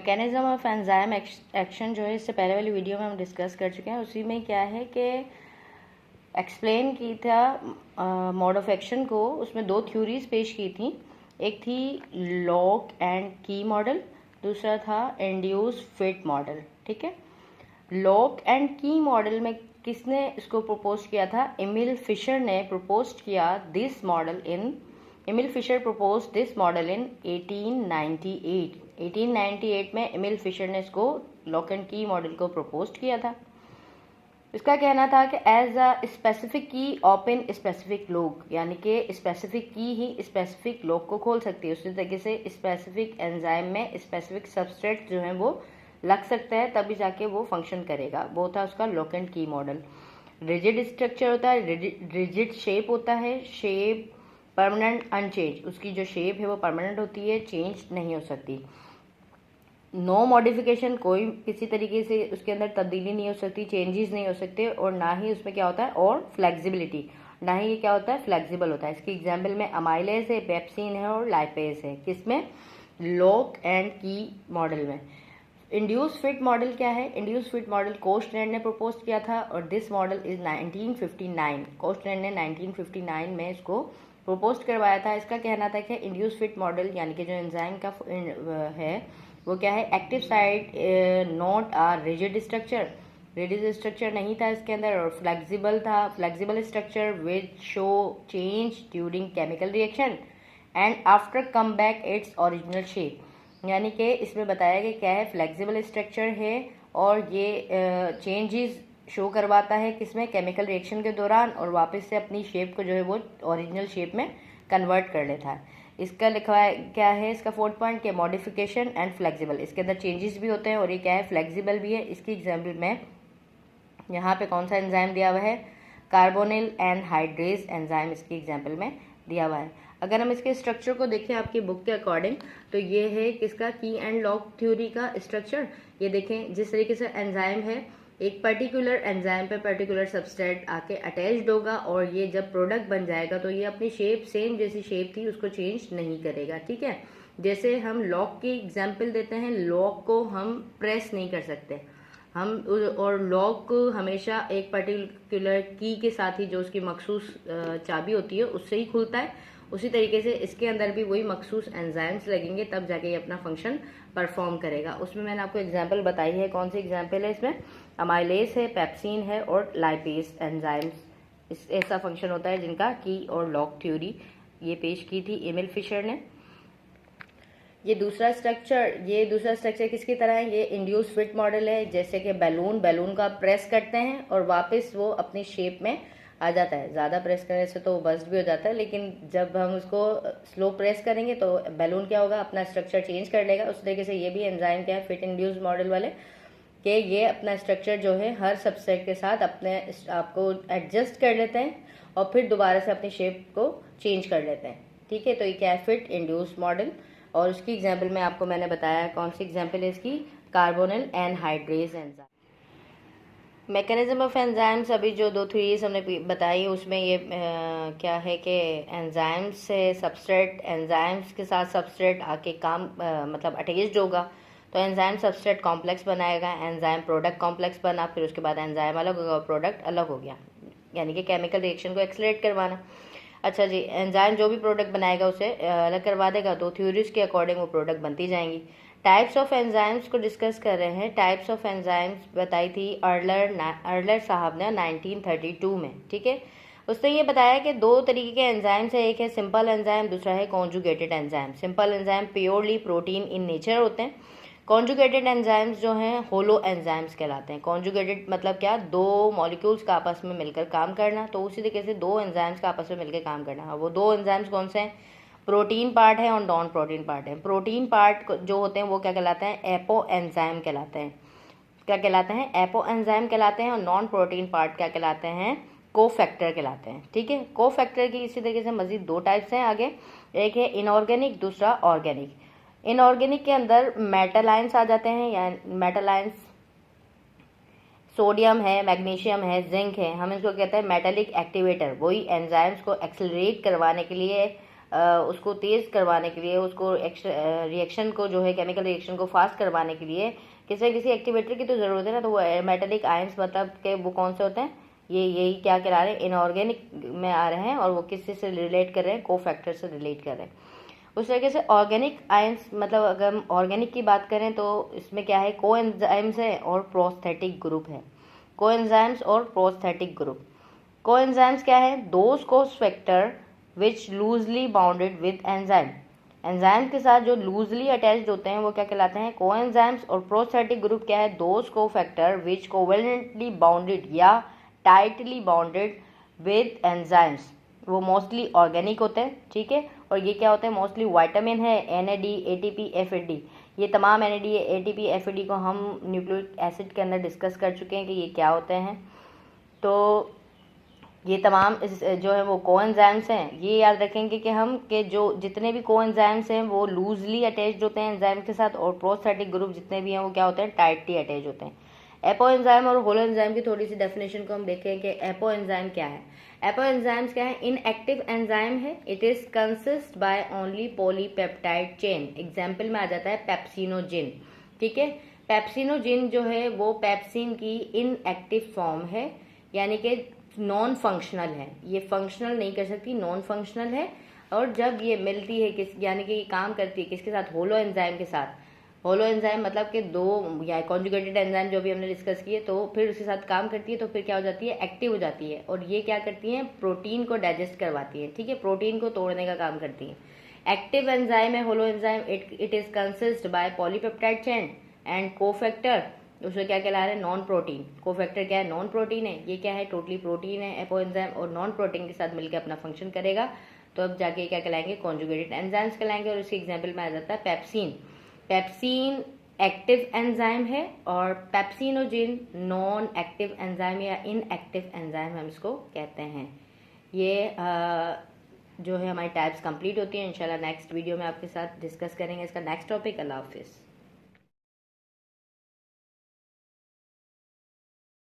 Mechanism of enzyme action जो है इससे पहले वाली वीडियो में हम डिस्कस कर चुके हैं। उसी में क्या है कि एक्सप्लेन की था मोड ऑफ एक्शन को। उसमें दो थ्योरीज पेश की थी, एक थी लॉक एंड की मॉडल, दूसरा था इंड्यूस फिट मॉडल। ठीक है, लॉक एंड की मॉडल में किसने इसको प्रपोज किया था? एमिल फिशर ने प्रपोज किया this model in Emil Fischer propose this model in 1898। 1898 में एमिल फिशर ने इसको लॉक एंड की मॉडल को प्रपोज किया था। इसका कहना था कि as a specific key open specific lock, यानी कि स्पेसिफिक की ही स्पेसिफिक लॉक को खोल सकती है। उसी तरीके से स्पेसिफिक एंजाइम में स्पेसिफिक सबस्ट्रेट जो है वो लग सकता है, तभी जाके वो फंक्शन करेगा। वो था उसका lock and key model. Rigid structure होता है, रिजिड शेप होता है, शेप परमानेंट अनचेंज, उसकी जो शेप है वो परमानेंट होती है, चेंज नहीं हो सकती। नो मॉडिफिकेशन, कोई किसी तरीके से उसके अंदर तब्दीली नहीं हो सकती, चेंजेस नहीं हो सकते, और ना ही उसमें क्या होता है, और फ्लेक्सिबिलिटी, ना ही ये क्या होता है, फ्लेक्सिबल होता है। इसकी एग्जाम्पल में अमाइलेज है, पेप्सिन है और लाइपेज है। किसमें? लॉक एंड की मॉडल में। इंड्यूस फिट मॉडल क्या है? इंड्यूस फिट मॉडल कोस्टलैंड ने प्रपोज किया था और दिस मॉडल इज 1959। कोस्टलैंड ने 1959 में इसको प्रपोज करवाया था। इसका कहना था कि इंड्यूस फिट मॉडल यानी कि जो एंजाइम का है वो क्या है, active site not a rigid structure, rigid structure नहीं था इसके अंदर, और फ्लेक्सिबल था, flexible structure which show change during chemical reaction and after come back its original shape. यानी कि इसमें बताया कि क्या है, फ्लेक्सिबल स्ट्रक्चर है और ये चेंजेस शो करवाता है किसमें, केमिकल रिएक्शन के दौरान, और वापस से अपनी शेप को जो है वो ओरिजिनल शेप में कन्वर्ट कर लेता है। इसका लिखा है क्या है, इसका फोर्थ पॉइंट के मॉडिफिकेशन एंड फ्लेक्सिबल, इसके अंदर चेंजेस भी होते हैं और ये क्या है, फ्लेक्सिबल भी है। इसकी एग्जाम्पल में यहाँ पे कौन सा एंजाइम दिया हुआ है, कार्बोनिल एनहाइड्रेज एंजाइम इसकी एग्जाम्पल में दिया हुआ है। अगर हम इसके स्ट्रक्चर को देखें आपकी बुक के अकॉर्डिंग, तो ये है किसका, की एंड लॉक थ्योरी का स्ट्रक्चर। ये देखें, जिस तरीके से एंजाइम है, एक पर्टिकुलर एंजाइम पे पर्टिकुलर सबस्ट्रेट आके अटैच्ड होगा और ये जब प्रोडक्ट बन जाएगा तो ये अपनी शेप सेम जैसी शेप थी उसको चेंज नहीं करेगा। ठीक है, जैसे हम लॉक की एग्जाम्पल देते हैं, लॉक को हम प्रेस नहीं कर सकते हम, और लॉक हमेशा एक पर्टिकुलर की के साथ ही जो उसकी मखसूस चाबी होती है उससे ही खुलता है। उसी तरीके से इसके अंदर भी वही मखसूस एंजाइम्स लगेंगे तब जाके ये अपना फंक्शन परफॉर्म करेगा। उसमें मैंने आपको एग्जांपल बताई है, कौन सी एग्जांपल है इसमें, अमाइलेज है, पेप्सिन है और लाइपेज एंजाइम्स। ऐसा फंक्शन होता है जिनका की और लॉक थ्योरी ये पेश की थी एमिल फिशर ने। ये दूसरा स्ट्रक्चर किसकी तरह है, ये इंड्यूस फिट मॉडल है। जैसे कि बैलून का प्रेस करते हैं और वापस वो अपनी शेप में आ जाता है। ज़्यादा प्रेस करने से तो बस्ट भी हो जाता है, लेकिन जब हम उसको स्लो प्रेस करेंगे तो बैलून क्या होगा, अपना स्ट्रक्चर चेंज कर लेगा। उस तरीके से ये भी एंजाइम क्या है, फिट इंड्यूस मॉडल वाले, कि ये अपना स्ट्रक्चर जो है हर सबसेट के साथ अपने आपको एडजस्ट कर लेते हैं और फिर दोबारा से अपनी शेप को चेंज कर लेते हैं। ठीक है, तो ये क्या है, फिट इंड्यूस मॉडल। और उसकी एग्जाम्पल में आपको मैंने बताया, कौन सी एग्जाम्पल है इसकी, carbonyl anhydrase enzyme. Mechanism of enzymes, अभी जो दो थ्योरीज हमने बताई उसमें ये क्या है कि एंजाइम्स से सबस्ट्रेट, एंजाइम्स के साथ सबस्ट्रेट आके काम मतलब अटैच्ड होगा तो एंजाइम सबस्ट्रेट कॉम्प्लेक्स बनाएगा, एंजाइम प्रोडक्ट कॉम्प्लेक्स बना, फिर उसके बाद एंजाइम अलग होगा और प्रोडक्ट अलग हो गया, यानी कि केमिकल रिएक्शन को एक्सलेट करवाना। अच्छा जी, एंजाइम जो भी प्रोडक्ट बनाएगा उसे अलग करवा देगा, तो थ्योरीज के अकॉर्डिंग वो प्रोडक्ट बनती जाएंगी। टाइप्स ऑफ एंजाइम्स को डिस्कस कर रहे हैं। टाइप्स ऑफ एंजाइम्स बताई थी अर्लर साहब ने 1932 में। ठीक है, उसने ये बताया कि दो तरीके के एंजाइम्स है, एक है सिंपल एंजाइम, दूसरा है conjugated enzyme. Simple enzyme purely protein in nature होते हैं। कॉन्जुगेटेड एंजाइम्स जो हैं होलो एंजाइम्स कहलाते हैं। कॉन्जुगेटेड मतलब क्या, दो मॉलिक्यूल्स का आपस में मिलकर काम करना, तो उसी तरीके से दो एंजाइम्स का आपस में मिलकर काम करना। वो दो एंजाइम्स कौन से हैं, प्रोटीन पार्ट है और नॉन प्रोटीन पार्ट है। प्रोटीन पार्ट जो होते हैं वो क्या कहलाते हैं, एपो एंजाइम कहलाते हैं। क्या कहलाते हैं, एपो एंजाइम कहलाते हैं। और नॉन प्रोटीन पार्ट क्या कहलाते हैं, कोफैक्टर कहलाते हैं। ठीक है, कोफैक्टर की इसी तरीके से मजीद दो टाइप्स हैं आगे, एक है इनऑर्गेनिक, दूसरा ऑर्गेनिक। इनऑर्गेनिक के अंदर मेटल आयंस आ जाते हैं, या मेटल आयंस सोडियम है, मैग्नीशियम है, जिंक है, हम इसको कहते हैं मेटेलिक एक्टिवेटर। वही एंजाइम्स को एक्सेलरेट करवाने के लिए उसको तेज़ करवाने के लिए, उसको रिएक्शन को जो है केमिकल रिएक्शन को फास्ट करवाने के लिए किसी न किसी एक्टिवेटर की तो ज़रूरत है ना। तो वो मेटेलिक आयंस मतलब के वो कौन से होते हैं, यही क्या करा रहे हैं, इनऑर्गेनिक में आ रहे हैं और वो किससे से रिलेट कर रहे हैं, कोफैक्टर से रिलेट कर रहे हैं। उस तरीके से ऑर्गेनिक आयंस मतलब अगर हम ऑर्गेनिक की बात करें तो इसमें क्या है, कोएंजाइम्स है और प्रोस्थेटिक ग्रुप है। कोएंजाइम्स और प्रोस्थेटिक ग्रुप। कोएंजाइम्स क्या है, those cofactor which loosely bounded with enzyme. Enzyme के साथ जो लूजली अटैच्ड होते हैं वो क्या कहलाते हैं, कोएंजाइम्स। और प्रोस्थेटिक ग्रुप क्या है, those cofactor which covalently bounded या टाइटली बाउंडेड विद एंजाइम्स। वो मोस्टली ऑर्गेनिक होते हैं, ठीक है। और ये क्या होते हैं, मोस्टली विटामिन है, NAD, ATP, FAD। ये तमाम NAD, ATP, FAD को हम न्यूक्लिक एसिड के अंदर डिस्कस कर चुके हैं कि ये क्या होते हैं। तो ये तमाम जो है वो कोएंजाइम्स हैं। ये याद रखेंगे कि हम के जो जितने भी कोएंजाइम्स हैं वो लूजली अटैच्ड होते हैं एंजाइम के साथ, और प्रोस्थेटिक ग्रुप जितने भी हैं वो क्या होते हैं, टाइटली अटैच होते हैं। एपो एंजाइम और होलो एंजाइम की थोड़ी सी डेफिनेशन को हम देखें कि एपो एंजाइम क्या है। एपो एंजाइम्स क्या है, इनएक्टिव एंजाइम है। It is consist by only polypeptide chain. Example में आ जाता है पेप्सिनोजिन, ठीक है। पेप्सिनोजिन जो है वो पेप्सिन की इनएक्टिव फॉर्म है, यानी कि नॉन फंक्शनल है। ये फंक्शनल नहीं कर सकती, नॉन फंक्शनल है। और जब ये मिलती है किस, यानी कि ये काम करती है किसके साथ, होलो एंजाइम के साथ। होलो एंजाइम मतलब कि दो या कॉन्जुगेटेड एंजाइम जो भी हमने डिस्कस किए, तो फिर उसके साथ काम करती है तो फिर क्या हो जाती है, एक्टिव हो जाती है। और ये क्या करती हैं, प्रोटीन को डाइजेस्ट करवाती है, ठीक है, प्रोटीन को तोड़ने का काम करती है। एक्टिव एंजाइम है holo enzyme. It is consist by polypeptide chain and cofactor. उसमें क्या कहला रहे हैं, नॉन प्रोटीन। कोफैक्टर क्या है, नॉन प्रोटीन है। ये क्या है, टोटली प्रोटीन है एपो एंजाइम, और नॉन प्रोटीन के साथ मिलकर अपना फंक्शन करेगा। तो अब जाके क्या कहलाएंगे, कॉन्जुगेटेड एंजाइम्स कहलाएंगे। और इसके एग्जाम्पल में आ जाता है पेप्सिन। पेप्सिन एक्टिव एंजाइम है और पेप्सिनोजिन नॉन एक्टिव एंजाइम या इनएक्टिव एंजाइम हम इसको कहते हैं। ये जो है हमारी टाइप्स कंप्लीट होती है। इंशाल्लाह नेक्स्ट वीडियो में आपके साथ डिस्कस करेंगे इसका नेक्स्ट टॉपिक। अल्लाह हाफिज़।